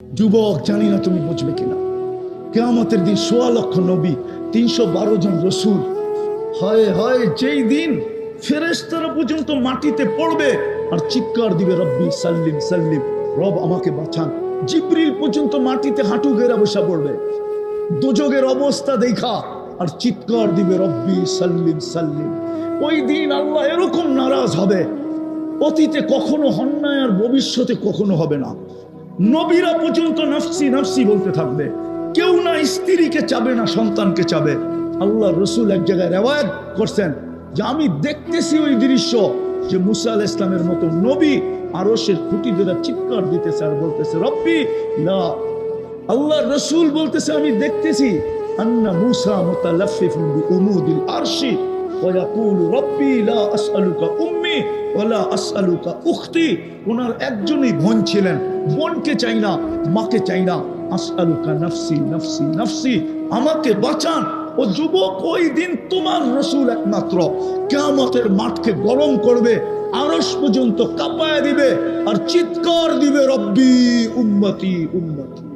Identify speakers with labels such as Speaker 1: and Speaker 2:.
Speaker 1: যুবক, জানি না তুমি বুঝবে কিনা, কিয়ামতের দিন ১৬ লক্ষ নবী, ৩১২ জন রসুল, হয় হয় যেই দিন ফেরেশতারা পর্যন্ত মাটিতে পড়বে আর চিৎকার দিবে রব্বি সাল্লিম সাল্লিম, রব আমাকে বাঁচান। জিবরিল পর্যন্ত মাটিতে হাঁটু গেরা বসা পড়বে দোজগের অবস্থা দেখা আর চিৎকার দিবে রব্বি সাল্লিম সাল্লিম। ওই দিন আল্লাহ এরকম নারাজ হবে, অতীতে কখনো হন না আর ভবিষ্যতে কখনো হবে না। নবীরা পর্যন্ত নফসি নফসি বলতে থাকবে, কেউ না স্ত্রীকে চাবে না সন্তানকে চাবে। আল্লাহ রসুল এক জায়গায় রেওয়ায়াত করছেন যে আমি দেখতেছি ওই দৃশ্য, যে মুসা আলাইহিস সালামের মতো নবী আরশের খুঁটি ধরে চিৎকার দিতেছে আর বলতেছে রব্বি লা। আল্লাহ রসুল বলতেছে আমি দেখতেছি আন্না মুসা মুতালাফফিফুন বিউমুদিল আরশি ওয়া ইয়াকুলু রব্বি লা আসআলুকা উম্মি ওয়া লা আসআলুকা উখতি। ওনার একজনই বোন ছিলেন, বোনকে চাই না, মাকে চাই না। আসআলুকা নফসি নফসি নফসি, আমাকে বাঁচান। ও যুবক, ওই দিন তোমার রসুল একমাত্র কিয়ামতের মাঠকে গরম করবে, আরশ পর্যন্ত কাঁপায় দিবে আর চিৎকার দিবে রব্বি উম্মতি উম্মতি।